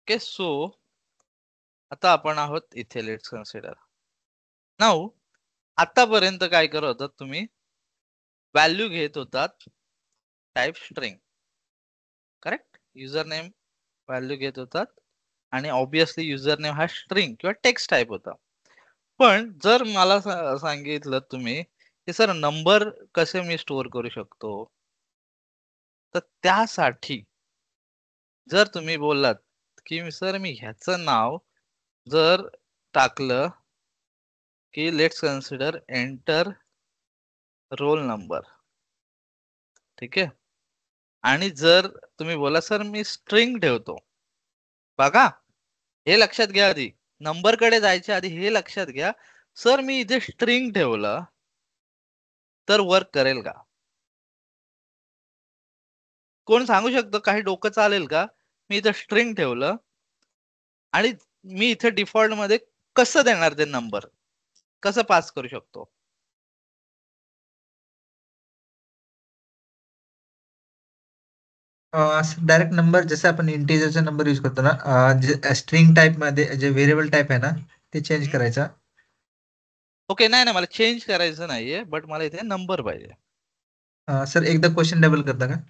Okay. So आता आपण आहोत इथे. Let's consider now. आतापर्यंत काय करत होतात तुम्ही? व्हॅल्यू घेत होतात type string. Correct. User name value घेत होतात आणि ऑब्विसली युजर नेम हा स्ट्रिंग किंवा टेक्स्ट टाइप होता. पण जर मला सांगितलं तुम्ही की सर नंबर कसे मी स्टोअर करू शकतो, तर त्यासाठी जर तुम्ही बोललात की सर मी ह्याचं नाव जर टाकलं की let's consider enter roll number, ठीक आहे, आणि जर तुम्ही बोला सर मी स्ट्रिंग ठेवतो, बघा हे लक्षात घ्या, आधी नंबर कडे जायच्या आधी हे लक्षात घ्या, सर मी इथे स्ट्रिंग ठेवलं तर वर्क करेल का? कोण सांगू शकतो? काही डोकं चालेल का? मी इथे स्ट्रिंग ठेवलं आणि मी इथे डिफॉल्ट मध्ये कसं देणार ते नंबर, कसं पास करू शकतो? डायरेक्ट नंबर जसं आपण इंटिजरचा नंबर यूज करतो ना, स्ट्रिंग टाइप मध्ये जे व्हेरिएबल टाइप आहे ना ते चेंज करायचा. ओके. नाही नाही, मला चेंज करायचं नाहीये, बट मला इथे नंबर पाहिजे. सर एकदा क्वेश्चन डबल करता का?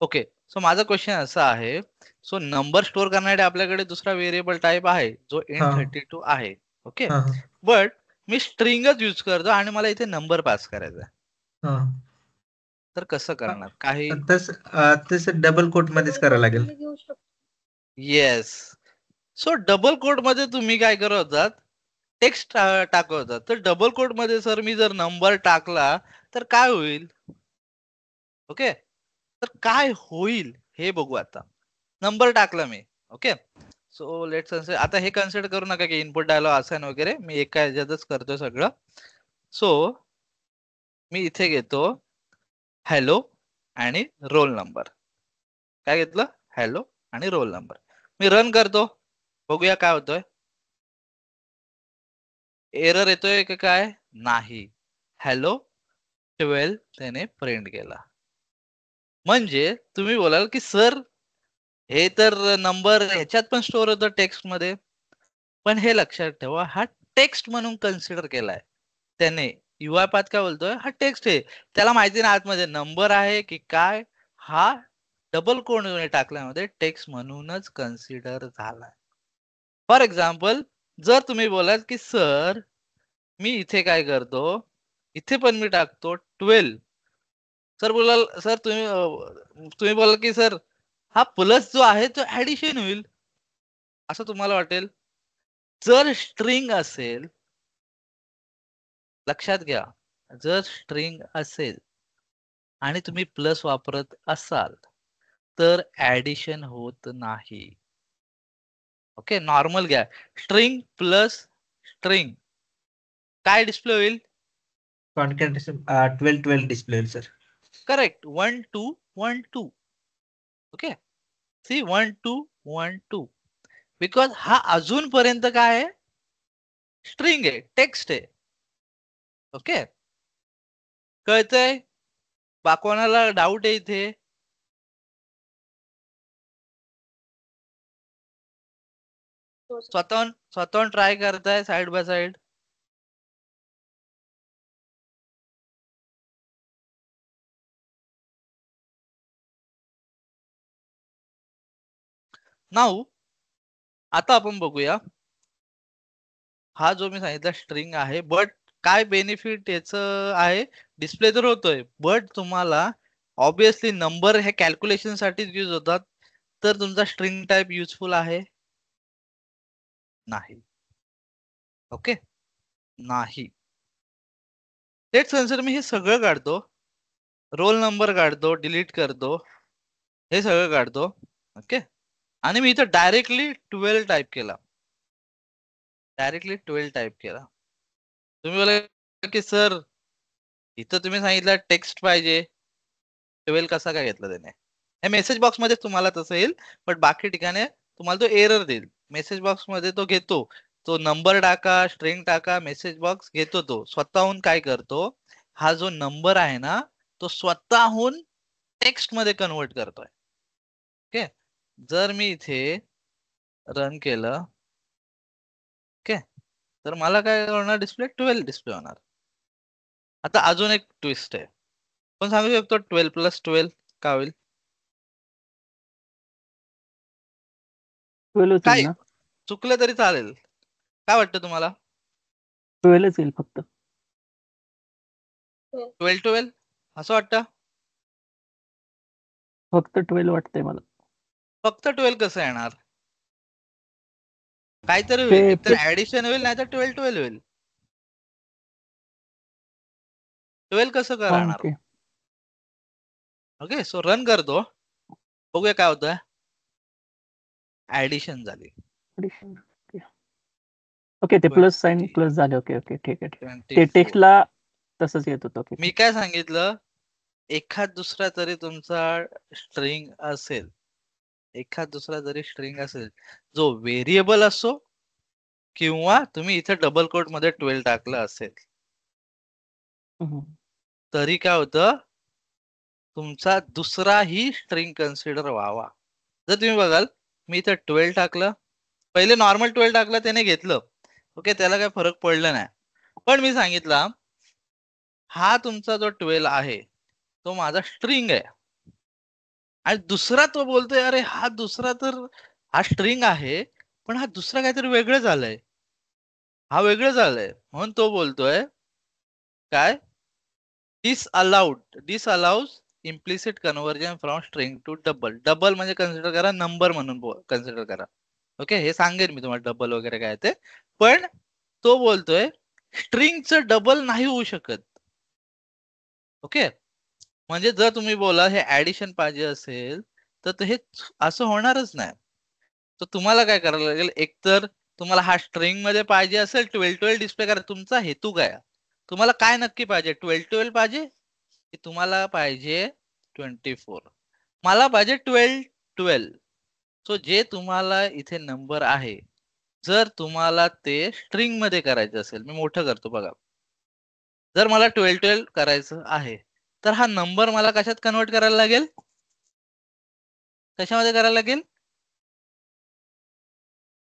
ओके. सो माझा क्वेश्चन असा आहे, सो नंबर स्टोअर करण्यासाठी आपल्याकडे दुसरा व्हेरिएबल टाइप आहे जो हा Int32 आहे. ओके. हा बट मी स्ट्रिंगच यूज करतो आणि मला इथे नंबर पास करायचा आहे. हा तर कसं करणार? काही तस तसं डबल कोट मध्येच करावं लागेल. येस. सो डबल कोट मध्ये तुम्ही काय करत होतात? टेक्स्ट टाकत होतात. तर डबल कोट मध्ये सर मी जर नंबर टाकला तर काय होईल? ओके. तर काय होईल हे बघू आता. नंबर टाकला मी. ओके. सो लेट्स आता हे कन्सिडर करू नका की इनपुट डायलॉग असाइन वगैरे, मी एका ह्याच्यातच करतोय सगळं. सो मी इथे घेतो हॅलो आणि रोल नंबर. काय घेतलं? हॅलो आणि रोल नंबर. मी रन करतो, बघूया काय होतोय. एरर येतोय का? काय नाही. हॅलो 12 त्याने प्रिंट केला. म्हणजे तुम्ही बोलाल की सर हे तर नंबर ह्याच्यात पण स्टोअर होतं टेक्स्ट मध्ये, पण हे लक्षात ठेवा हा टेक्स्ट म्हणून कन्सिडर केलाय त्याने. युआय पाथ काय बोलतोय? हा टेक्स्ट आहे. त्याला माहिती नाही आतमध्ये नंबर आहे की काय. हा डबल कोड टाकल्यामध्ये टेक्स्ट म्हणूनच कन्सिडर झालाय. फॉर एक्झाम्पल, जर तुम्ही बोलाल की सर मी इथे काय करतो, इथे पण मी टाकतो 12. सर बोलाल सर तुम्ही बोलाल की सर हा प्लस जो आहे तो ऍडिशन होईल असं तुम्हाला वाटेल. जर स्ट्रिंग असेल, लक्षात घ्या, जर स्ट्रिंग असेल आणि तुम्ही प्लस वापरत असाल तर ऍडिशन होत नाही. ओके. नॉर्मल घ्या. स्ट्रिंग प्लस स्ट्रिंग काय डिस्प्ले होईल? कॉन्कॅटेनेशन 12 डिस्प्ले होईल sir. Correct. 1 2 1 2. Okay. See 1 2 1 2. Because हा अजूनपर्यंत काय आहे? स्ट्रिंग आहे, टेक्स्ट आहे. ओके. कळतंय? कोणाला डाऊट आहे इथे? स्वतःहून ट्राय करताय साइड बाय साइड. नाऊ आता आपण बघूया, हा जो मी सांगितला स्ट्रिंग आहे, बट काय बेनिफिट याच आहे? डिस्प्ले तर होतोय, बट तुम्हाला ऑब्विसली नंबर हे कॅल्क्युलेशन साठीच यूज होतात. तर तुमचा स्ट्रिंग टाइप युजफुल आहे? नाही. ओके. नाही. लेट्स कन्सिडर मी हे सगळं काढतो, रोल नंबर काढतो, डिलीट करतो, हे सगळं काढतो. ओके. आणि मी इथं डायरेक्टली 12 टाइप केला. डायरेक्टली 12 टाइप केला. तुम्ही बोला की सर इथं तुम्ही सांगितलं टेक्स्ट पाहिजे, 12 कसा काय घेतला त्याने? हे मेसेज बॉक्स मध्ये तुम्हाला तसं येईल, बट बाकी ठिकाणी तुम्हाला तो एरर देईल. मेसेज बॉक्स मध्ये तो घेतो, तो नंबर टाका, स्ट्रिंग टाका, मेसेज बॉक्स घेतो. तो स्वतःहून काय करतो, हा जो नंबर आहे ना तो स्वतःहून टेक्स्ट मध्ये कन्वर्ट करतोय. ओके. जर मी इथे रन केलं, ओके, तर मला काय होणार, डिस्प्ले 12 डिस्प्ले होणार. आता अजून एक ट्विस्ट आहे, पण सांगू शकतो 12 + 12 काय होईल? 12 काय येईल ना, चुकलं तरी चालेल, काय वाटतं तुम्हाला? 12 येईल फक्त. 12 12 असं वाटतं? फक्त 12 वाटतंय मला. फक्त 12 कसं येणार? काहीतरी ते होईल, एकतर ऍडिशन होईल नाही तर 12 12 होईल. 12 कसं करणार? ओके. ओके, सो रन करतो, बघूया काय होतं. ऍडिशन झाली. ओके, ते प्लस साइन प्लस झाले. ओके ओके, ठीक आहे. ते 24. टेक्स्टला तसंच येत होतं. ओके, मी काय सांगितलं, एखाद दुसरा तरी तुमचा स्ट्रिंग असेल, एखाद दुसरा जरी स्ट्रिंग असेल जो व्हेरिएबल असो किंवा तुम्ही इथे डबल कोट मध्ये 12 टाकलं असेल, तरी काय होतं, तुमचा दुसराही स्ट्रिंग कन्सिडर व्हावा. जर तुम्ही बघाल, मी इथे 12 टाकलं, पहिले नॉर्मल 12 टाकलं, त्याने घेतलं, ओके, त्याला काय फरक पडला नाही. पण मी सांगितलं, हा तुमचा जो 12 आहे तो माझा स्ट्रिंग आहे, आणि दुसरा तो बोलतोय, अरे हा दुसरा तर हा स्ट्रिंग आहे, पण हा दुसरा काहीतरी वेगळं झालंय, हा वेगळं झालंय, म्हणून तो बोलतोय काय, disallow implicit conversion from string to double. Double म्हणजे कन्सिडर करा, नंबर म्हणून कन्सिडर करा. ओके, हे सांगेन मी तुम्हाला डबल वगैरे काय ते, पण तो बोलतोय स्ट्रिंगचं डबल नाही होऊ शकत. ओके, म्हणजे जर तुम्ही बोला हे ऍडिशन पाहिजे असेल तर हे असं होणारच नाही. तर तुम्हाला काय करायला लागेल, एकतर तुम्हाला हा स्ट्रिंग मध्ये पाहिजे असेल 12 12 डिस्प्ले करा. तुमचा हेतू काय, तुम्हाला काय नक्की पाहिजे, 12 12 पाहिजे की तुम्हाला पाहिजे 24? मला पाहिजे 12 12. सो जे तुम्हाला इथे नंबर आहे, जर तुम्हाला ते स्ट्रिंग मध्ये करायचं असेल, मी मोठं करतो बघा, जर मला 12 12 करायचं आहे, तर हा नंबर मला कशात कन्वर्ट करायला लागेल, कशामध्ये करायला लागेल,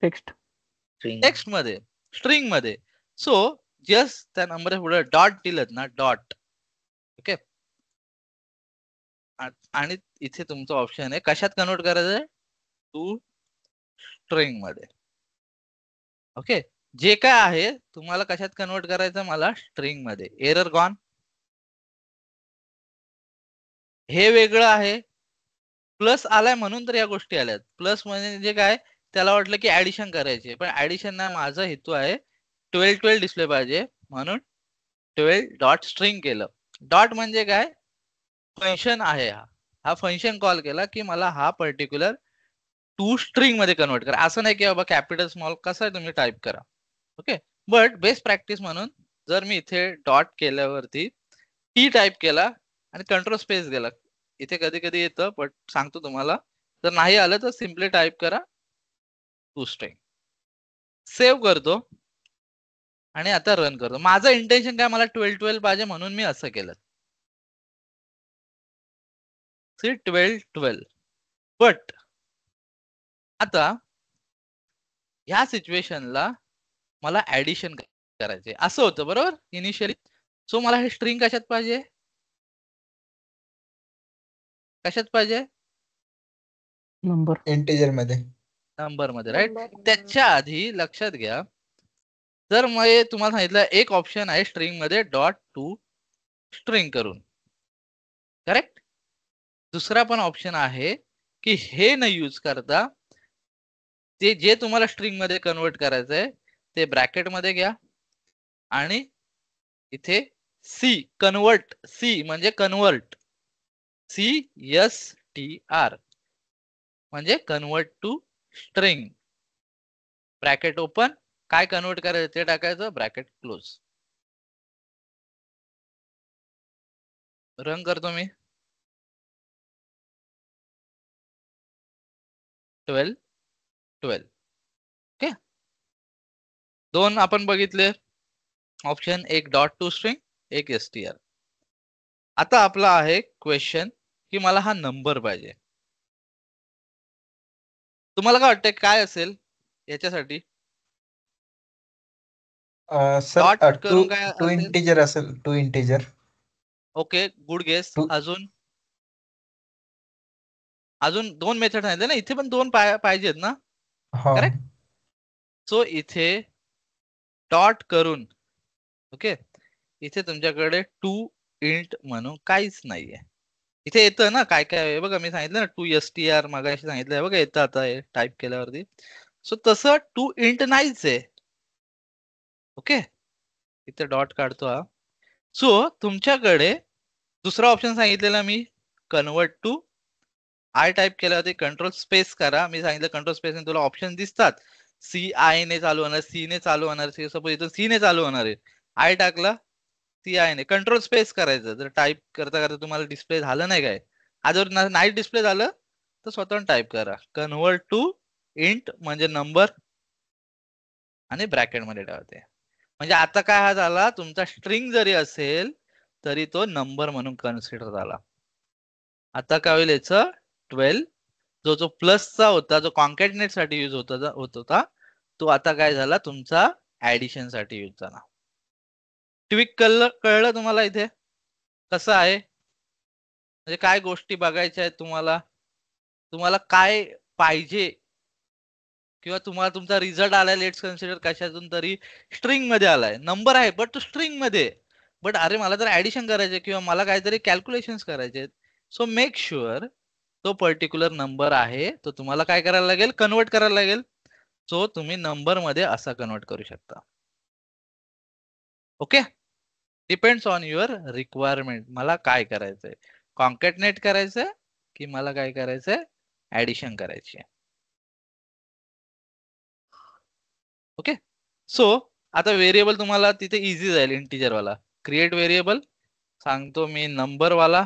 टेक्स्ट मध्ये, स्ट्रिंग मध्ये. सो जस्ट त्या नंबर पुढे डॉट दिलं ना, डॉट, ओके, आणि इथे तुमचा ऑप्शन आहे कशात कन्वर्ट करायचं आहे, टू स्ट्रिंग मध्ये. ओके, जे काय आहे तुम्हाला कशात कन्वर्ट करायचं, मला स्ट्रिंग मध्ये. एरर गॉन, हे वेगळं आहे, प्लस आलाय म्हणून तर या गोष्टी आल्यात. प्लस म्हणजे काय, त्याला वाटलं की ऍडिशन करायचे, पण ऍडिशन नाही, माझा हेतू आहे 12 12 डिस्प्ले पाहिजे, म्हणून 12 डॉट स्ट्रिंग केलं. डॉट म्हणजे काय, फंक्शन आहे, हा फंक्शन कॉल केला की मला हा पर्टिक्युलर टू स्ट्रिंग मध्ये कन्वर्ट करा. असं नाही की बाबा कॅपिटल स्मॉल कसं तुम्ही टाईप करा, ओके, बट बेस्ट प्रॅक्टिस म्हणून जर मी इथे डॉट केल्यावरती टी टाईप केला आणि कंट्रोल स्पेस गेला, इथे कधी कधी येतं, बट सांगतो तुम्हाला, जर नाही आलं तर सिम्पली टाईप करा टू स्ट्रिंग. सेव्ह करतो आणि आता रन करतो. माझं इंटेन्शन काय, मला 12 12 पाहिजे म्हणून मी असं केलं, 12 12. बट आता ह्या सिच्युएशनला मला ऍडिशन करायचे असं होतं, बरोबर, इनिशियली. सो मला हे स्ट्रिंग कशात पाहिजे, कशात पाहिजे, नंबर, इंटिजर मध्ये, नंबर मध्ये, राईट. त्याच्या आधी लक्षात घ्या, जर मग तुम्हाला सांगितलं एक ऑप्शन आहे स्ट्रिंग मध्ये डॉट टू स्ट्रिंग करून, करेक्ट. दुसरा पण ऑप्शन आहे की हे न यूज करता ते जे तुम्हाला स्ट्रिंग मध्ये कन्वर्ट करायचंय ते ब्रॅकेट मध्ये घ्या आणि इथे सी, कन्वर्ट, सी म्हणजे कन्वर्ट, CSTR म्हणजे convert to string, bracket open, काय कन्वर्ट करायचं ते टाकायचं, ब्रॅकेट क्लोज. रन करतो मी, 12 12, ओके. दोन आपण बघितले ऑप्शन, एक डॉट टू स्ट्रिंग, एक STR. आता आपला आहे क्वेश्चन की मला हा नंबर पाहिजे. तुम्हाला काय वाटतंय काय असेल, याच्यासाठी सर डॉट टू करून काय टू असेल? इंटिजर असेल, to integer. Okay, good guess. To अजून 2 मेथड सांगितले ना, इथे पण 2 पाहिजेत ना, हा. करेक्ट. सो इथे डॉट करून, ओके, इथे तुमच्याकडे टू इंट म्हणून काहीच नाहीये. इथे येतं ना काय काय आहे बघा, मी सांगितलं ना टू str मगाशी सांगितलंय बघा, येतं आता हे टाईप केल्यावरती. सो तसं टू इंट नाहीच आहे. ओके, इथे डॉट काढतो हा. सो तुमच्याकडे दुसरा ऑप्शन सांगितलेला मी, कन्वर्ट टू. आय टाईप केल्यावरती कंट्रोल स्पेस करा. मी सांगितलं कंट्रोल स्पेस तुला ऑप्शन दिसतात. सी आय ने चालू होणार, सी ने चालू होणार, सपोज इथं सी ने चालू होणार आहे. आय टाकला, सी आय ने. कंट्रोल स्पेस करायचं. जर टाईप करता करता तुम्हाला डिस्प्ले झालं नाही काय, जर नाही डिस्प्ले झालं तर स्वतः टाईप करा कन्वर्ट टू इंट म्हणजे नंबर आणि ब्रॅकेट मध्ये ठेवते. म्हणजे आता काय हा झाला, तुमचा स्ट्रिंग जरी असेल तरी तो नंबर म्हणून कन्सिडर झाला. आता काय होईल याचं 12, जो प्लसचा होता, जो कॉन्कॅटनेट साठी युज होत होता, तो आता काय झाला तुमचा ऍडिशन साठी युज झाला. ट्विक कळलं तुम्हाला इथे कसं आहे? म्हणजे काय गोष्टी बघायच्या आहेत तुम्हाला, तुम्हाला काय पाहिजे, किंवा तुम्हाला तुमचा रिझल्ट आलाय, लेट्स कन्सिडर कशातून तरी स्ट्रिंग मध्ये आलाय, नंबर आहे बट तो स्ट्रिंग मध्ये. बट अरे मला जर ऍडिशन करायचे किंवा मला काहीतरी कॅल्क्युलेशन करायचे, सो मेक शुअर तो पर्टिक्युलर नंबर आहे तो तुम्हाला काय करायला लागेल, कन्वर्ट करायला लागेल. सो तुम्ही नंबर मध्ये असा कन्वर्ट करू शकता. Okay, depends on your requirement. मला काय करायचंय, कॉन्कॅटनेट करायचंय की मला काय करायचंय, ऍडिशन करायची. ओके, सो आता व्हेरिएबल तुम्हाला तिथे इझी जाईल. इंटिजर वाला क्रिएट व्हेरिएबल सांगतो मी, नंबर वाला.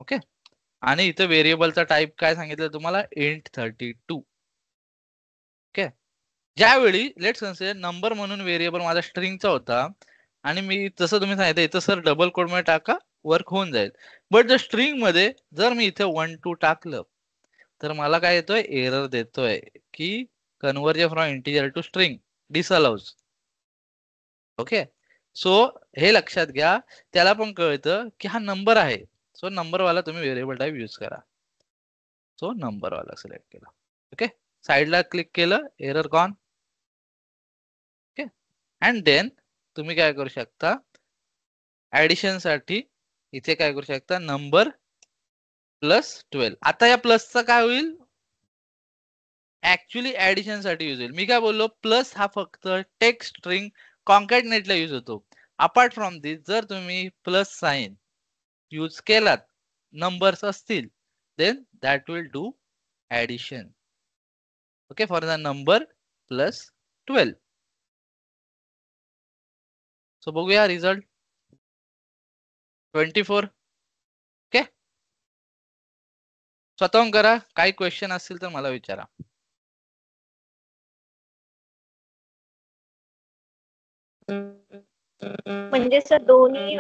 ओके, आणि इथे व्हेरिएबलचा टाईप काय सांगितलं तुम्हाला, इंट 32. ओके, ज्यावेळी लेट्स कन्सिडर नंबर म्हणून व्हेरिएबल माझा स्ट्रिंगचा होता आणि मी जसं तुम्ही सांगितलं इथं सर डबल कोड मध्ये टाका, वर्क होऊन जाईल. बट जर स्ट्रिंग मध्ये जर मी इथे 1 2 टाकलं तर मला काय येतोय, एरर देतोय की conversion from integer to string disallow. Okay, so हे लक्षात घ्या. त्याला पण कळतं की हा नंबर आहे, सो नंबर वाला तुम्ही व्हेरिएबल टाईप यूज करा. सो नंबर वाला सिलेक्ट केला. ओके, साईडला क्लिक केलं, error gone. Okay, and then तुम्ही काय करू शकता, ऍडिशन साठी इथे काय करू शकता, नंबर प्लस 12. आता या प्लसचा काय होईल, ऍक्च्युली ऍडिशन साठी युज होईल. मी काय बोललो, प्लस हा फक्त टेक्स्ट स्ट्रिंग कॉन्कॅटनेटला युज होतो. अपार्ट फ्रॉम दिस जर तुम्ही प्लस साइन यूज केलात, नंबर्स असतील, then that will do addition. Okay, for the number plus 12. So बघूया रिझल्ट 24. ओके, स्वतःहून करा. काही क्वेश्चन असतील तर मला विचारा. म्हणजे सर दोन्ही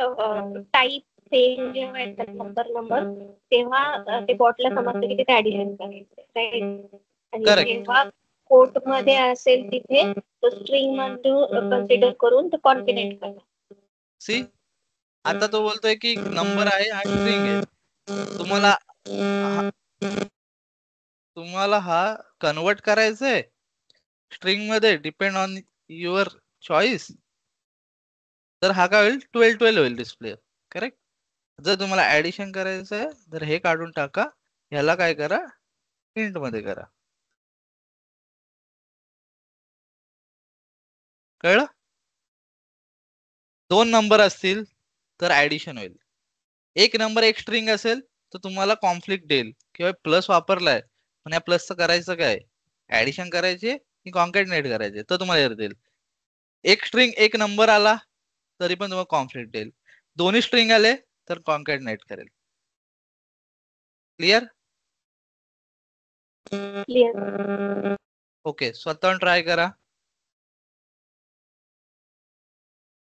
टाईप सेम जेव्हा येतात नंबर तेव्हा ते बॉटला समजतं की तिथे ऍडिशन करायचं, राईट? आणि Correct. जेव्हा कोट मध्ये असेल तिथे तो स्ट्रिंग मध्ये कन्सिडर करून तो कॉन्फिडेंट करा. सी, आता तो बोलतोय की नंबर आहे हा स्ट्रिंग आहे. तुम्हाला हा कन्वर्ट करायचंय स्ट्रिंग मध्ये, डिपेंड ऑन युअर चॉईस. तर हा काय होईल, 12 12 होईल डिस्प्ले. करेक्ट. जर तुम्हाला ऍडिशन करायचंय तर हे काढून टाका, ह्याला काय करा, इंट मध्ये करा. कळलं? 2 नंबर असतील तर ऍडिशन होईल. एक नंबर एक स्ट्रिंग असेल तर तुम्हाला कॉन्फ्लिक्ट देईल किंवा प्लस वापरलाय पण या प्लसचं करायचं काय, ऍडिशन करायचे की कॉन्कॅटनेट करायचे, तर तुम्हाला एरर देईल. एक स्ट्रिंग एक नंबर आला तरी पण तुम्हाला कॉन्फ्लिक्ट देईल. दोन्ही स्ट्रिंग आले तर कॉन्कॅटनेट करेल. क्लिअर? क्लिअर. ओके, स्वतःहून ट्राय करा.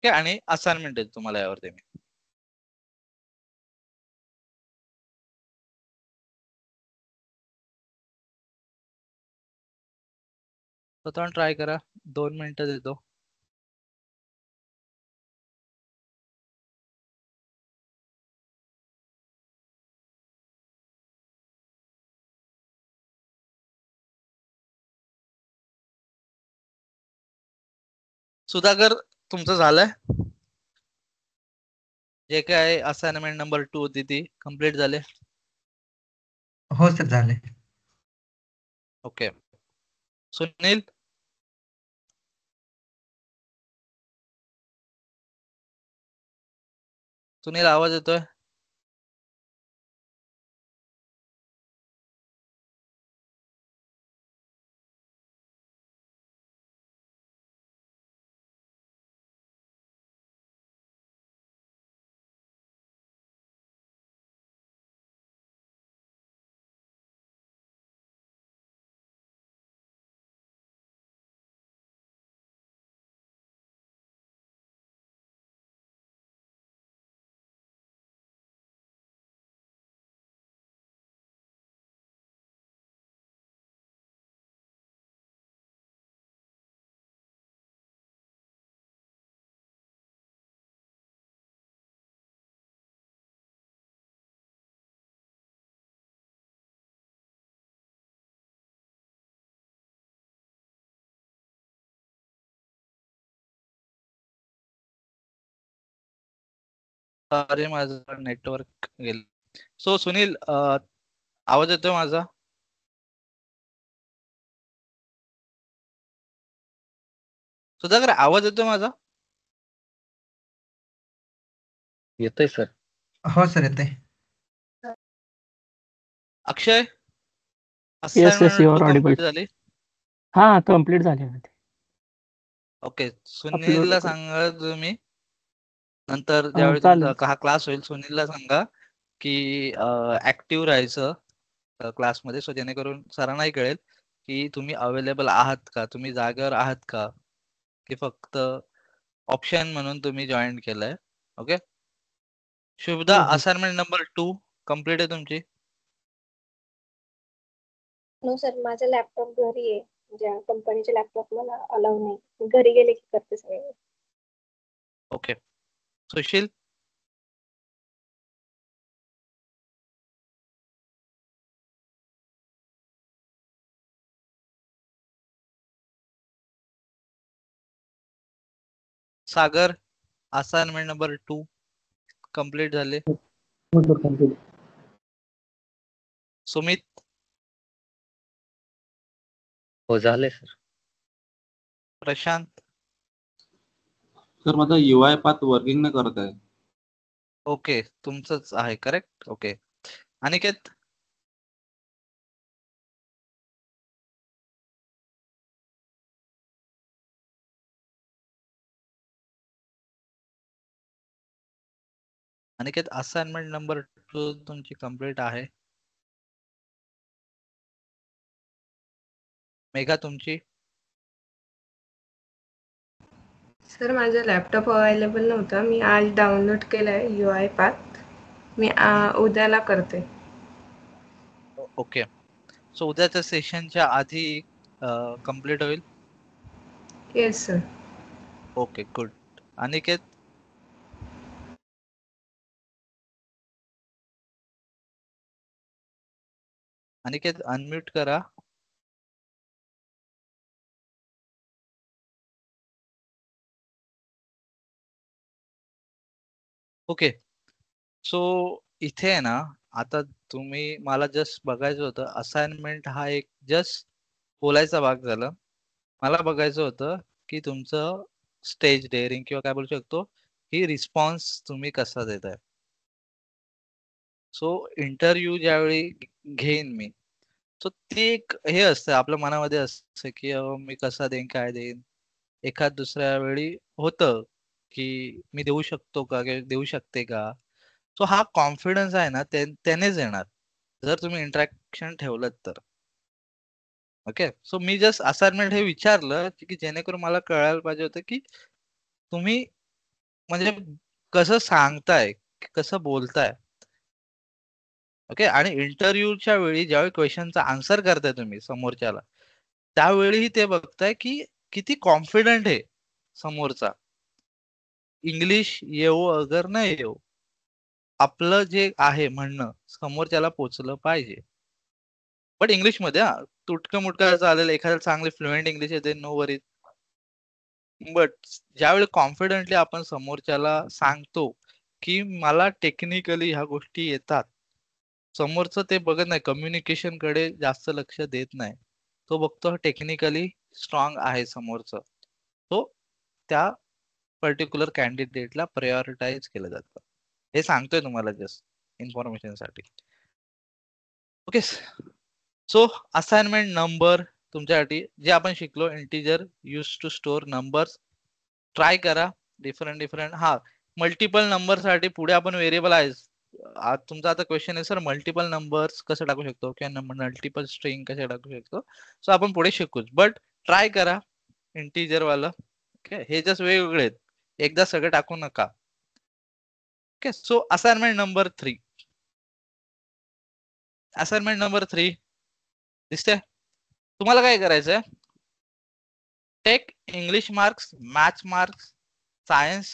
ओके, आणि असाइनमेंट देतो तुम्हाला यावरती मी. स्वतः ट्राय करा, 2 मिनिटं देतो. सुधाकर, तुमचं झालंय? जे काय असाइनमेंट नंबर 2 होती ती कम्प्लीट झाले? हो सर झाले. ओके. सुनील, सुनील आवाज येतोय? अरे माझं नेटवर्क गेलं. सो सुनील, आवाज येतोय माझा? सुधाकर, आवाज येतोय माझा? येतोय सर. हो सर येते. अक्षय, Yes, you assignment are 2 audible. Complete झाली? हा कम्प्लीट झाले ना ते. ओके. सुनीलला Upload कर. सांगा तुम्ही, नंतर ज्यावेळी चालेल. तुमचा हा क्लास होईल, सुनीलला सांगा की ऍक्टिव्ह राहायचं क्लासमध्ये, सो जेणेकरून सरांनाही कळेल की तुम्ही अवेलेबल आहात का, तुम्ही जागेवर आहात का, की फक्त ऑप्शन म्हणून तुम्ही जॉईन केलंय. ओके. शुभदा, हो, हो. असाइनमेंट नंबर 2 कम्प्लीट आहे तुमची? नो सर, माझा लॅपटॉप घरी आहे. ज्या कंपनीचे लॅपटॉप मला अलाव नाही. घरी गेले की करते सगळे. ओके. सुशील, सागर, असाइनमेंट नंबर 2 कम्प्लीट झाले? सुमित, हो झाले सर. प्रशांत, सर माझा UI पाथ वर्किंग नाही करत आहे. ओके, तुमचंच आहे correct. Okay. Aniket, Aniket, assignment number 2 तुमची कम्प्लीट आहे? मेघा, तुमची? सर माझा लॅपटॉप अवेलेबल नव्हता. मी आज डाउनलोड केलाय UI पाथ. मी उद्याला करते. ओके. सो उद्याच्या सेशनच्या आधी कम्प्लीट होईल? Yes sir. Okay, good. Aniket, Aniket unmute करा. ओके. सो इथे आहे ना, आता तुम्ही मला जस्ट बघायचं होतं, असाइनमेंट हा एक जस्ट बोलायचा भाग झाला. मला बघायचं होतं की तुमचं स्टेज डेअरिंग किंवा काय बोलू शकतो, ही रिस्पॉन्स तुम्ही कसा देताय. सो इंटरव्ह्यू ज्यावेळी घेईन मी, सो ते एक हे असतं आपल्या मनामध्ये असतं की मी कसा देईन, काय देईन. एखाद दुसऱ्या वेळी होतं की मी देऊ शकतो का, देऊ शकते का. सो हा कॉन्फिडन्स आहे ना, त्यानेच येणार जर तुम्ही इंटरॅक्शन ठेवलं तर. ओके. सो मी जस्ट असाइनमेंट हे विचारलं की जेणेकरून मला कळायला पाहिजे होतं की तुम्ही म्हणजे कसं सांगताय, कसं बोलताय. ओके. आणि इंटरव्ह्यूच्या वेळी ज्यावेळी क्वेश्चनचा आन्सर करताय तुम्ही समोरच्याला, त्यावेळी ते बघताय की किती कॉन्फिडंट आहे समोरचा. इंग्लिश येऊ अगर नाही येऊ, आपलं जे आहे म्हणणं समोरच्याला पोचलं पाहिजे. बट इंग्लिश मध्ये तुटकं मुटकं चालेल, एखाद्या चांगले फ्लुएंट इंग्लिश येते, नो वरीज. बट ज्यावेळी कॉन्फिडेंटली आपण समोरच्याला सांगतो की मला टेक्निकली ह्या गोष्टी येतात, समोरचं ते बघत नाही, कम्युनिकेशन कडे जास्त लक्ष देत नाही. तो बघतो टेक्निकली स्ट्रॉंग आहे समोरचं, तो त्या पर्टिक्युलर कॅन्डिडेटला प्रायोरिटाइज केलं जातं. हे सांगतोय तुम्हाला जस्ट इन्फॉर्मेशन साठी. ओके. सो असाइनमेंट नंबर तुमच्यासाठी जे आपण शिकलो, integer use to store numbers, try करा डिफरंट. हा, मल्टिपल नंबर साठी पुढे आपण व्हेरिएबल आहे. तुमचा आता क्वेश्चन आहे सर मल्टिपल नंबर्स कसं टाकू शकतो किंवा मल्टिपल स्ट्रिंग कसे टाकू शकतो. सो आपण पुढे शिकूच, बट ट्राय करा इंटिजर वाला. ओके, हे जस्ट वेगवेगळे आहेत, एकदा सगळं टाकू नका. Okay. So assignment number 3. Assignment number 3 दिसते तुम्हाला. काय करायचंय, take English marks, maths marks, science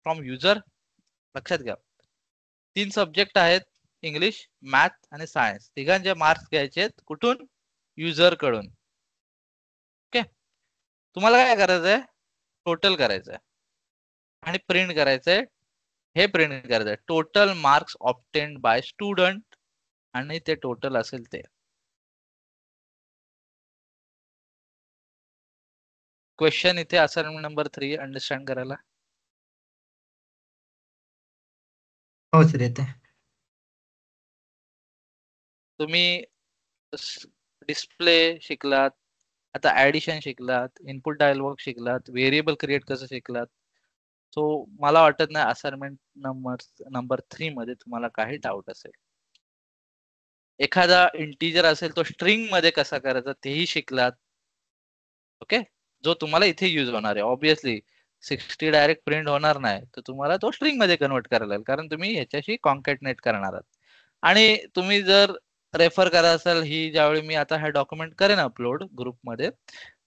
from user. लक्षात घ्या 3 सब्जेक्ट आहेत, इंग्लिश, मॅथ आणि सायन्स. तिघांचे मार्क्स घ्यायचे आहेत कुठून, युजर कडून. ओके. तुम्हाला काय करायचंय, टोटल करायचंय आणि प्रिंट करायचंय. हे प्रिंट करायचंय total marks obtained by student, आणि ते टोटल असेल ते. क्वेश्चन इथे असाइनमेंट नंबर 3 अंडरस्टँड करायला. हो सर येते. तुम्ही डिस्प्ले शिकलात, आता ऍडिशन शिकलात, इनपुट डायलॉग शिकलात, व्हेरिएबल क्रिएट कसं शिकलात. सो मला वाटत नाही असाइनमेंट नंबर 3 मध्ये तुम्हाला काही डाऊट असेल. एखादा इंटिजर असेल तो स्ट्रिंग मध्ये कसा करायचा तेही शिकलात. ओके, जो तुम्हाला इथे युज होणार आहे. ऑब्विसली 60 डायरेक्ट प्रिंट होणार नाही, तर तुम्हाला तो स्ट्रिंग मध्ये कन्वर्ट करायला लागेल, कारण तुम्ही ह्याच्याशी कॉन्कॅटनेट करणार आहात. आणि तुम्ही जर रेफर करा असाल, ही ज्यावेळी मी आता हा डॉक्युमेंट करेन अपलोड ग्रुपमध्ये,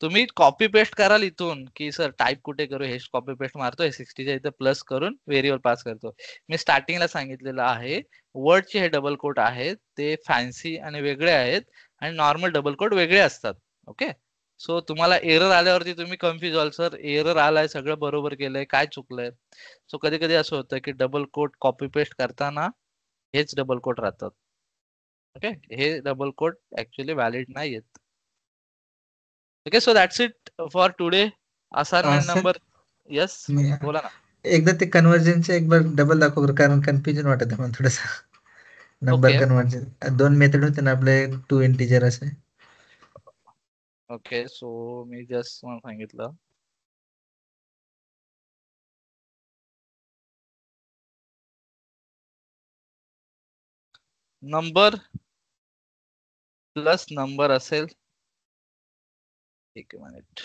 तुम्ही कॉपी पेस्ट कराल इथून की सर टाईप कुठे करू, हे कॉपी पेस्ट मारतोय 60च्या इथे प्लस करून व्हेरिएबल पास करतो. मी स्टार्टिंगला सांगितलेलं आहे वर्डचे हे डबल कोट आहेत ते फॅन्सी आणि वेगळे आहेत, आणि नॉर्मल डबल कोट वेगळे असतात. ओके. सो तुम्हाला एरर आल्यावरती तुम्ही कन्फ्युज व्हाल, सर एरर आलाय, सगळं बरोबर केलंय, काय चुकलंय. सो कधी कधी असं होतं की डबल कोट कॉपी पेस्ट करताना हेच डबल कोट राहतात. ओके, हे डबल कोट ऍक्च्युअली व्हॅलिड नाही आहेत. Okay, so that's it for today. Assignment sir, number, yes बोला ना. एकदा ते कन्व्हर्जनचे एक बार डबल दाखव बरं, कारण कन्फ्युजन वाटत आहे मला थोडस. Number okay. कन्व्हर्जन 2 मेथड होते ना आपले, 2 इंटिजर असे. ओके, सो मी जस्ट सांगितलं. नंबर प्लस नंबर असेल, एक मिनिट,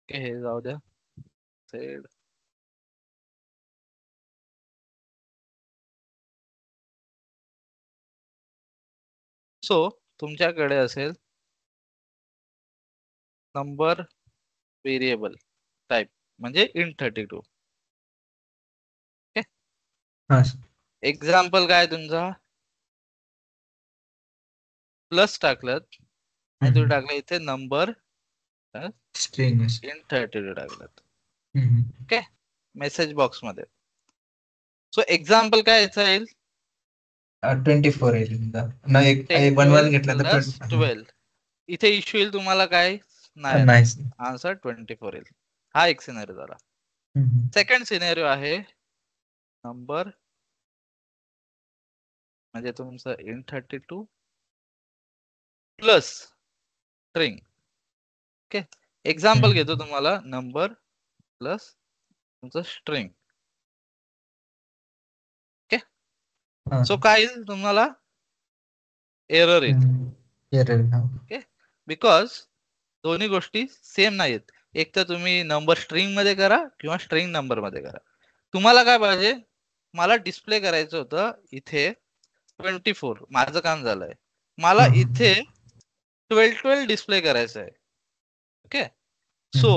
हे जाऊ द्या. सो तुमच्याकडे असेल नंबर व्हेरिएबल टाइप म्हणजे int 32. हा एक्झाम्पल काय तुमचा, प्लस टाकलं आणि तुम्ही टाकलं इथे नंबर स्ट्रिंग int 32 टाकलं. हम्म. ओके, मेसेज बॉक्स मध्ये. सो एक्झाम्पल काय याचा येईल, 24 येईल समजा. ना एक 1 घेतला तर 12. इथे इश्यू येईल तुम्हाला काय नाही, नाही. आन्सर 24 येईल. हा एक सिनेरिओ झाला. हम्म. सेकंड सिनेरिओ आहे नंबर म्हणजे तुमचं int 32 plus string. Okay, example घेतो तुम्हाला, नंबर प्लस तुमचं स्ट्रिंग. ओके, सो काय येईल तुम्हाला, एरर येईल. ओके, बिकॉज दोन्ही गोष्टी सेम नाहीत. एक तर तुम्ही नंबर स्ट्रिंग मध्ये करा किंवा स्ट्रिंग नंबर मध्ये करा. तुम्हाला काय पाहिजे, मला डिस्प्ले करायचं होतं इथे 24, माझं काम झालंय. मला हम्म. इथे 12 डिस्प्ले करायचं आहे. ओके, सो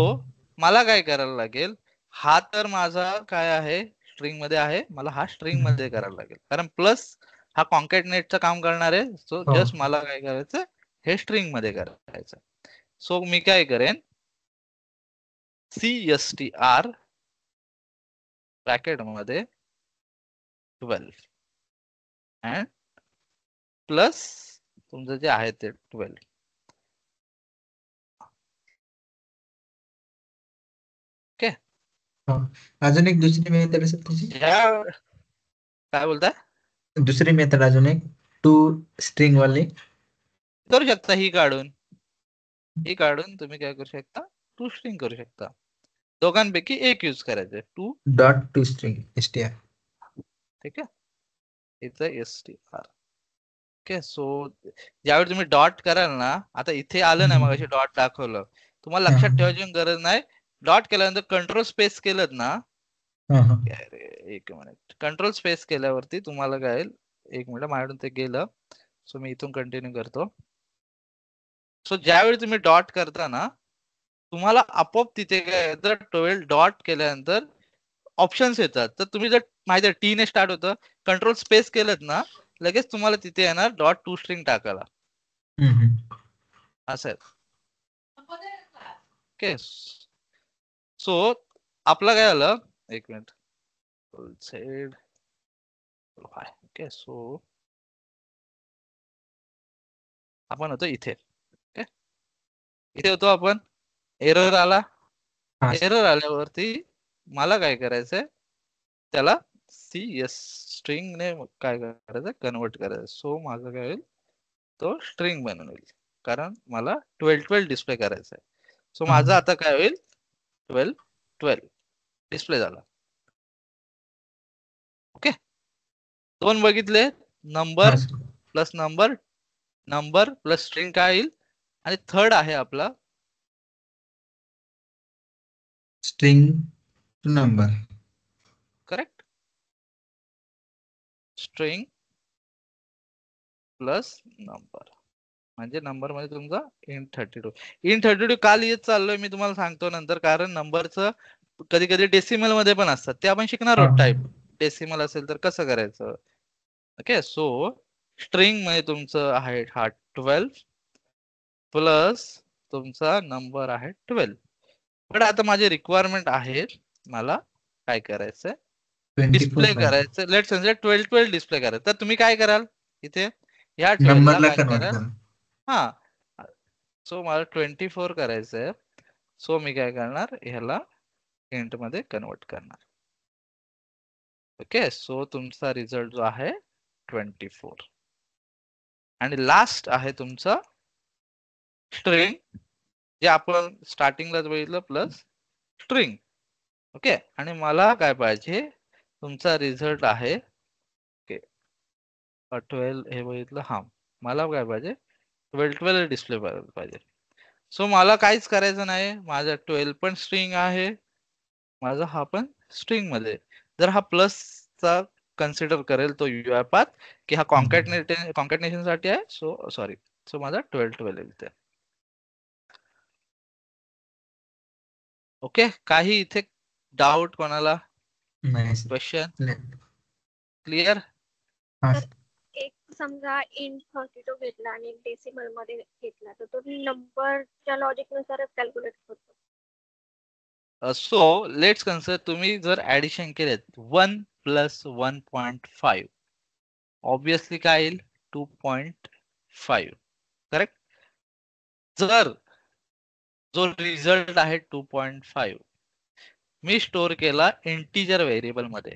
मला काय करायला लागेल, हा तर माझा काय आहे स्ट्रिंग मध्ये आहे, मला हा स्ट्रिंग मध्ये करायला लागेल कारण प्लस हा कॉन्कॅटनेटचं काम करणार आहे. सो हो. जस्ट मला काय करायचं, हे स्ट्रिंग मध्ये करायचं. सो मी काय करेन, CSTR ब्रॅकेट मध्ये 12 अँड प्लस तुमचं जे आहे ते 12. ओके, हो. अजून एक दुसरी मेथड असेल त्याची, काय बोलताय, दुसरी मेथड अजून एक टू स्ट्रिंग वाली करू शकता, ही काढून तुम्ही काय करू शकता, टू स्ट्रिंग करू शकता. दोघांपैकी एक यूज करायचे, to dot to string STR. ठीक आहे, इथं STR. ओके, सो ज्यावेळी तुम्ही डॉट कराल ना, आता इथे आलं नाही मग डॉट दाखवलं, तुम्हाला लक्षात ठेवायची गरज नाही. डॉट केल्यानंतर कंट्रोल स्पेस केलं ना, एक मिनिट, कंट्रोल स्पेस केल्यावरती तुम्हाला काय येईल, एक मिनिट माझ्याकडून ते गेलं, सो मी इथून कंटिन्यू करतो. सो ज्यावेळी तुम्ही डॉट करता ना, तुम्हाला आपोआप तिथे काय, जर 12 डॉट केल्यानंतर ऑप्शन्स येतात. तर तुम्ही जर माहिती आहे टी ने स्टार्ट होतं, कंट्रोल स्पेस केलं ना, लगेच तुम्हाला तिथे येणार डॉट टू स्ट्रिंग टाकायला, असं आहे. ओके, सो आपलं काय आलं, एक मिनिट, ओके, सो आपण होतो इथे. ओके, इथे होतो आपण, एरर आला. हा. एरर आल्यावरती मला काय करायचंय, त्याला CS स्ट्रिंग ने काय करायचं, कन्वर्ट करायचं. सो माझं काय होईल, तो स्ट्रिंग बनून होईल कारण मला 12 डिस्प्ले करायचं आहे. सो माझं आता काय होईल, 12 डिस्प्ले झाला. ओके, दोन बघितले, number plus number, number plus string काय येईल, आणि थर्ड आहे आपला string to number. Correct, string plus number, म्हणजे नंबर मध्ये तुमचा int32 का लिहित चाललोय मी तुम्हाला सांगतो नंतर, कारण नंबरचं कधी कधी डेसिमल मध्ये पण असतात, ते आपण शिकणार आहोत. टाईप डेसिमल असेल तर कसं करायचं. ओके, सो स्ट्रिंग मध्ये तुमचं आहे हा 12 प्लस तुमचा नंबर आहे 12. पण आता माझे रिक्वायरमेंट आहे, मला काय करायचंय, डिस्प्ले करायचं. लेट समजा 12 डिस्प्ले करायचं, तर तुम्ही काय कराल, इथे ह्या 12 ला काय कराल, हा, सो मला 24 करायचंय. सो मी काय करणार, ह्याला इंट मध्ये कन्वर्ट करणार. ओके, सो तुमचा रिझल्ट जो आहे 24, आणि लास्ट आहे तुमचा स्ट्रिंग, जे आपण स्टार्टिंगला बघितलं, प्लस स्ट्रिंग. ओके, आणि मला काय पाहिजे, तुमचा रिझल्ट आहे 12 हे बघितलं, हा मला काय पाहिजे, 12 डिस्प्ले पाहिजे. सो मला काहीच करायचं नाही, माझा 12 पण स्ट्रिंग आहे, माझा हा पण स्ट्रिंग मध्ये. जर हा प्लसचा कन्सिडर करेल तो UI पाथ, की हा कॉन्कॅटनेशन साठी आहे, सो सॉरी, सो माझा 12 येईल ते. ओके, काही इथे डाऊट कोणाला, क्वेश्चन, क्लिअर. एक समजा int 32 घेतला आणि डेसिमल मध्ये घेतला, तर तो नंबरच्या लॉजिक नुसारच कॅल्क्युलेट होतो. सो लेट्स कन्सिडर, तुम्ही जर ऍडिशन केलेत 1 + 1.5, ऑब्विसली काय येईल, 2.5, करेक्ट. जर जो रिझल्ट आहे 2.5 मी स्टोअर केला इंटिजर व्हेरिएबल मध्ये,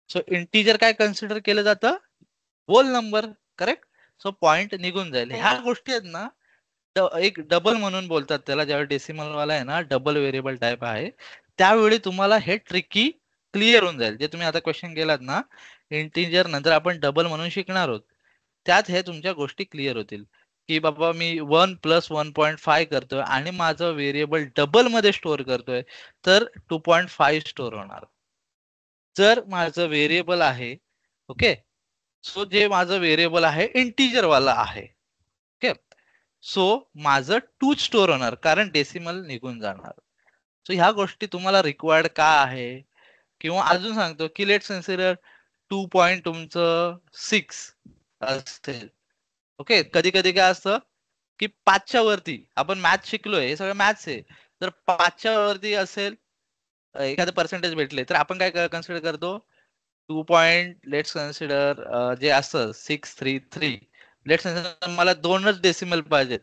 सो इंटिजर काय कन्सिडर केलं जातं, whole number, correct. So point निघून जाईल. ह्या गोष्टी आहेत ना, एक डबल म्हणून बोलतात त्याला, ज्यावेळी डेसिमल वाला आहे ना, डबल व्हेरिएबल टाईप आहे, त्यावेळी तुम्हाला हे ट्रिकी क्लिअर होऊन जाईल. जे तुम्ही आता क्वेश्चन केलात ना, इंटिजर नंतर आपण डबल म्हणून शिकणार आहोत, त्यात हे तुमच्या गोष्टी क्लिअर होतील, की बाबा मी 1 + 1.5 करतोय आणि माझं व्हेरिएबल डबल मध्ये स्टोअर करतोय, तर 2.5 स्टोअर होणार. जर माझं व्हेरिएबल आहे, ओके, सो जे माझं व्हेरिएबल आहे इंटिजर वाला आहे, ओके, सो माझं 2 स्टोअर होणार कारण डेसिमल निघून जाणार. सो ह्या गोष्टी तुम्हाला रिक्वायर्ड का आहे, किंवा अजून सांगतो की लेट्स कन्सिडर 2 पॉइंट तुमचं 6 असेल. ओके, कधी कधी काय असतं की 5च्या वरती, आपण मॅथ शिकलोय, हे सगळं मॅथ्स आहे, तर 5च्या वरती असेल एखादं पर्सेंटेज भेटले तर आपण काय कन्सिडर करतो, 2 पॉइंट लेट्स कन्सिडर जे असतं 633, लेट्स कन्सिडर मला 2च डेसिमल पाहिजेत.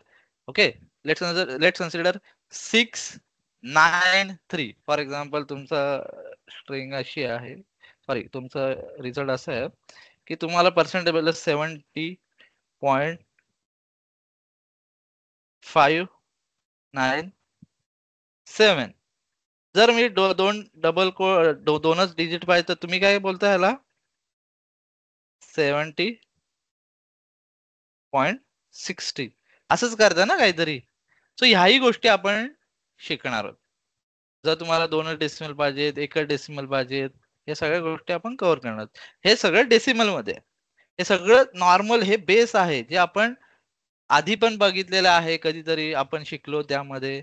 Okay, let's consider 693 for example. तुमचं स्ट्रिंग अशी आहे, सॉरी तुमचं रिझल्ट असं आहे की तुम्हाला पर्सेंटेज 70.597. जर मी दोनच डिजिट पाहिजे तर तुम्ही काय बोलता ह्याला 70.60 असंच करता ना काहीतरी. सो ह्याही गोष्टी आपण शिकणार आहोत. जर तुम्हाला 2 डेसिमल पाहिजेत, 1 डेसिमल पाहिजेत, हे सगळ्या गोष्टी आपण कव्हर करणार आहोत. हे सगळं डेसिमल मध्ये, हे सगळं नॉर्मल, हे बेस आहे जे आपण आधी पण बघितलेलं आहे, कधीतरी आपण शिकलो त्यामध्ये,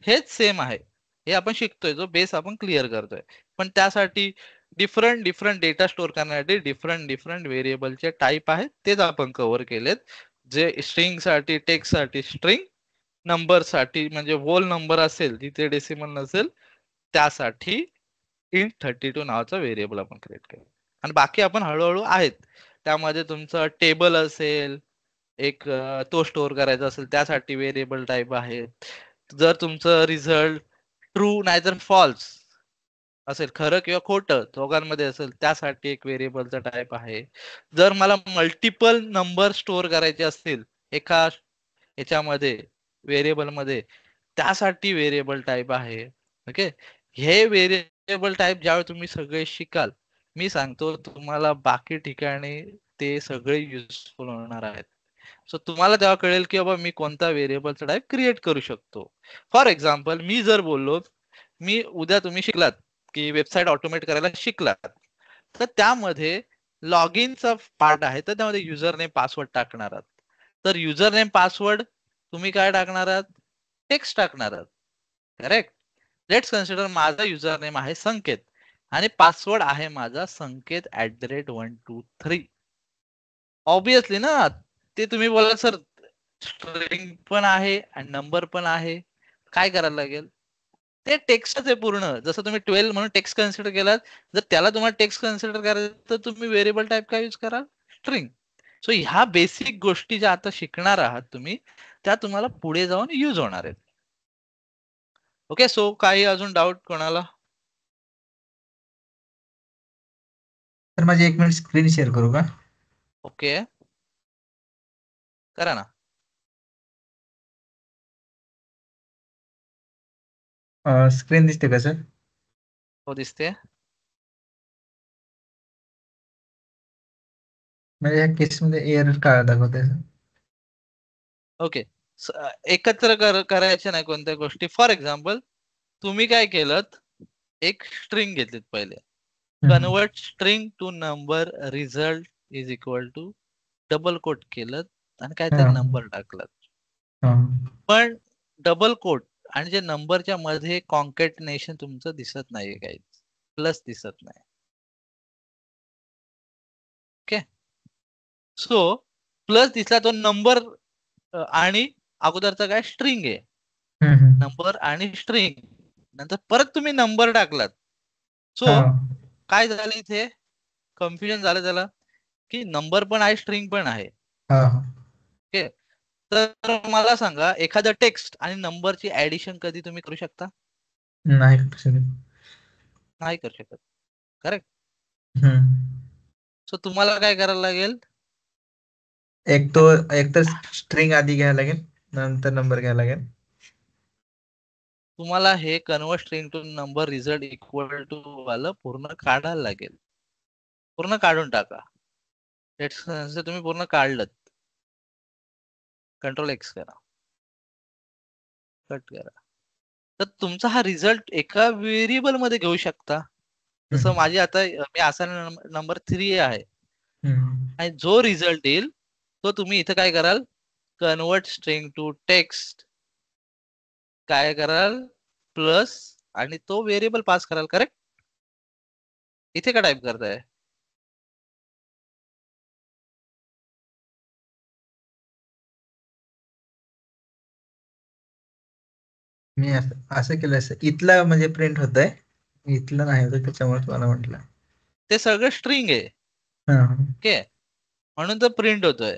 हेच सेम आहे. हे आपण शिकतोय, जो बेस आपण क्लिअर करतोय. पण त्यासाठी डिफरंट डेटा स्टोअर करण्यासाठी डिफरंट व्हेरिएबलचे टाईप आहेत, तेच आपण कव्हर केलेत. जे स्ट्रिंग साठी टेक्स्ट साठी स्ट्रिंग, नंबर साठी म्हणजे होल नंबर असेल जिथे डेसिमल नसेल त्यासाठी int32 नावाचा व्हेरिएबल आपण क्रिएट केला. आणि बाकी आपण हळूहळू आहेत. त्यामध्ये तुमचं टेबल असेल एक, तो स्टोअर करायचा असेल त्यासाठी व्हेरिएबल टाईप आहे. जर तुमचं रिझल्ट ट्रू नाहीतर फॉल्स असेल, खरं किंवा खोटं दोघांमध्ये असेल, त्यासाठी एक व्हेरिएबलचा टाईप आहे. जर मला मल्टिपल नंबर स्टोअर करायचे असतील एका याच्यामध्ये व्हेरिएबल मध्ये, त्यासाठी व्हेरिएबल टाईप आहे. ओके, हे व्हेरिएबल टाईप ज्यावेळी तुम्ही सगळे शिकाल, मी सांगतो तुम्हाला बाकी ठिकाणी ते सगळे युजफुल होणार आहेत. सो तुम्हाला तेव्हा कळेल की बाबा मी कोणता व्हेरिएबलचा टाईप क्रिएट करू शकतो. फॉर एक्झाम्पल, मी जर बोललो, मी उद्या तुम्ही शिकलात की वेबसाईट ऑटोमेट करायला शिकलात, तर त्यामध्ये लॉग इनचा पार्ट आहे, तर त्यामध्ये युजर नेम पासवर्ड टाकणार आहात. तर युजर नेम पासवर्ड तुम्ही काय टाकणार आहात, टेक्स्ट टाकणार आहात. करेक्ट. लेट्स कन्सिडर माझा युजर नेम आहे संकेत आणि पासवर्ड आहे माझा संकेत @123. ऑब्विसली ना, ते तुम्ही बोला सर स्ट्रिंग पण आहे आणि नंबर पण आहे, काय करायला लागेल, ते टेक्स्टच आहे पूर्ण. जसं तुम्ही 12 म्हणून टेक्स्ट कन्सिडर केलात, जर त्याला तुम्हाला टेक्स्ट कन्सिडर करायचं तर तुम्ही व्हेरिएबल टाईप काय यूज करा, स्ट्रिंग. सो ह्या बेसिक गोष्टी ज्या आता शिकणार आहात तुम्ही, त्या तुम्हाला पुढे जाऊन यूज होणार आहेत. ओके, सो काही अजून डाऊट कोणाला? तर माझी 1 मिनिट स्क्रीन शेअर करू का? ओके, करा ना. स्क्रीन दिसते का सर? हो, दिसते. म्हणजे ह्या केसमध्ये एरर काय दाखवते सर? ओके, एकत्र करायचे नाही कोणत्या गोष्टी. फॉर एक्झाम्पल, तुम्ही काय केलं, एक स्ट्रिंग घेतलीत पहिले, convert string to number result is equal to double quote केलं आणि काहीतरी नंबर टाकलं. पण डबल कोट आणि जे नंबरच्या मध्ये कॉन्कॅटिनेशन तुमचं दिसत नाहीये, काही प्लस दिसत नाही. ओके, सो प्लस दिसला तो नंबर आणि अगोदरचा काय स्ट्रिंग आहे, नंबर आणि स्ट्रिंग, नंतर परत तुम्ही नंबर टाकलात. सो काय झालं इथे, कन्फ्युजन झालं त्याला की नंबर पण आहे स्ट्रिंग पण आहे. ओके, तर मला सांगा, एखादं टेक्स्ट आणि नंबरची ऍडिशन कधी तुम्ही करू शकता? नाही करू शकत. करेक्ट. सो तुम्हाला काय करायला लागेल, एक तर स्ट्रिंग आधी घ्यायला लागेल, नंतर नंबर घ्यायला लागेल. तुम्हाला हे convert string to number result equal to वाला पूर्ण काढायला लागेल. पूर्ण काढून टाका. तुम्ही पूर्ण काढलं, कंट्रोल X करा, कट करा, तर तुमचा हा रिझल्ट एका व्हेरिएबल मध्ये घेऊ शकता. जसं माझी आता मी असाइनमेंट नंबर 3 आहे आणि जो रिझल्ट येईल तो तुम्ही इथे काय कराल, कन्वर्ट स्ट्रिंग टू टेक्स्ट काय कराल प्लस आणि तो व्हेरिएबल पास कराल. करेक्ट. इथे का टाईप करताय. मी असं केलं असं इथलं म्हणजे प्रिंट होत आहे, इथलं नाही होत त्याच्यामुळे तुम्हाला म्हटलं. ते सगळं स्ट्रिंग आहे. हा. ओके म्हणून तो प्रिंट होतोय.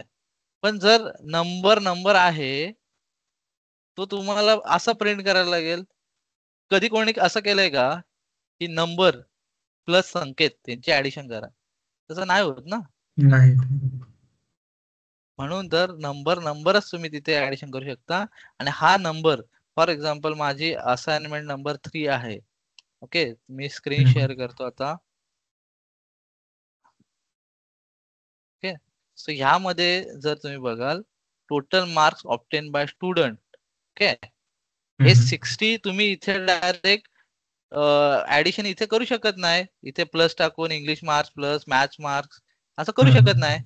पण जर नंबर आहे तो तुम्हाला असा प्रिंट करायला लागेल. कधी कोणी असं केलंय का की नंबर प्लस संकेत त्यांची ऍडिशन करा. तसं नाही होत ना. नाही. म्हणून तर नंबरच तुम्ही तिथे ऍडिशन करू शकता. आणि हा नंबर फॉर एक्झाम्पल माझी असाइनमेंट नंबर 3 आहे. ओके मी स्क्रीन शेअर करतो आता. ओके सो ह्यामध्ये जर तुम्ही बघाल total marks obtain by student. Okay हे 60 तुम्ही इथे डायरेक्ट ऍडिशन इथे करू शकत नाही. इथे प्लस टाकून English marks plus maths marks असं करू शकत नाही.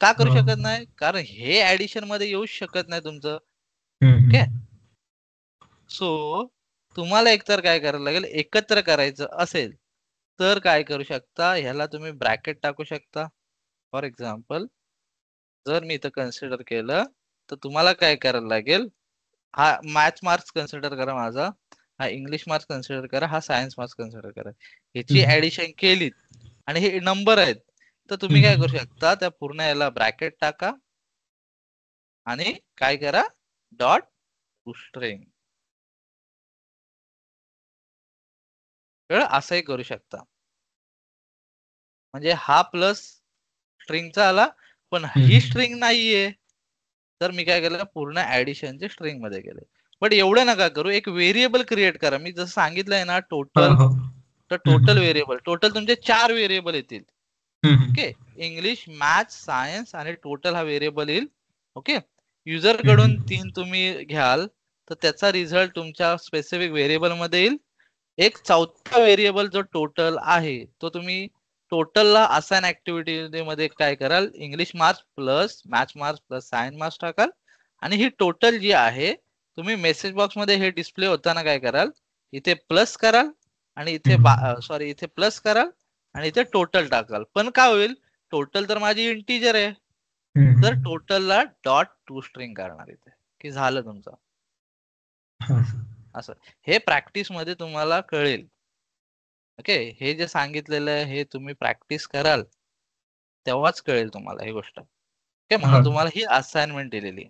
का करू शकत नाही. कारण हे ऍडिशन मध्ये येऊच शकत नाही तुमचं. ओके सो तुम्हाला एकतर काय करायला लागेल, एकत्र करायचं असेल तर काय करू शकता, ह्याला तुम्ही ब्रॅकेट टाकू शकता. फॉर एक्झाम्पल जर मी इथं कन्सिडर केलं तर तुम्हाला काय करायला लागेल, हा मॅथ्स मार्क्स कन्सिडर करा माझा, हा इंग्लिश मार्क्स कन्सिडर करा, हा सायन्स मार्क्स कन्सिडर करा. ह्याची ऍडिशन केलीत आणि हे नंबर आहेत तर तुम्ही काय करू शकता, त्या पूर्ण याला ब्रॅकेट टाका आणि काय करा डॉट टू स्ट्रिंग असंही करू शकता. म्हणजे हा प्लस स्ट्रिंगचा आला पण ही स्ट्रिंग नाहीये तर मी काय केलं पूर्ण ऍडिशनचे स्ट्रिंग मध्ये गेले. बट एवढं नका करू, एक व्हेरिएबल क्रिएट करा. मी जसं सांगितलंय ना टोटल, तर टोटल व्हेरिएबल टोटल तुमचे 4 व्हेरिएबल येतील. ओके इंग्लिश मॅथ्स सायन्स आणि टोटल हा व्हेरिएबल येईल. ओके युजर कडून 3 तुम्ही घ्याल तर त्याचा रिझल्ट तुमच्या स्पेसिफिक व्हेरिएबल मध्ये येईल. एक चौथा व्हेरिएबल जो टोटल आहे तो तुम्ही टोटलला असाइन ऍक्टिव्हिटी मध्ये काय कराल, English marks plus maths marks plus science marks टाकाल आणि ही टोटल जी आहे तुम्ही मेसेज बॉक्स मध्ये हे डिस्प्ले होताना काय कराल, इथे प्लस कराल आणि इथे सॉरी इथे प्लस कराल आणि इथे टोटल टाकाल. पण काय होईल, टोटल तर माझी इंटिजर आहे तर टोटलला डॉट टू स्ट्रिंग करणार इथे की झालं तुमचं. असं हे प्रॅक्टिस मध्ये तुम्हाला कळेल. ओके हे जे सांगितलेलं आहे हे तुम्ही प्रॅक्टिस कराल तेव्हाच कळेल तुम्हाला ही गोष्ट. ओके म्हणून तुम्हाला ही असाइनमेंट दिलेली.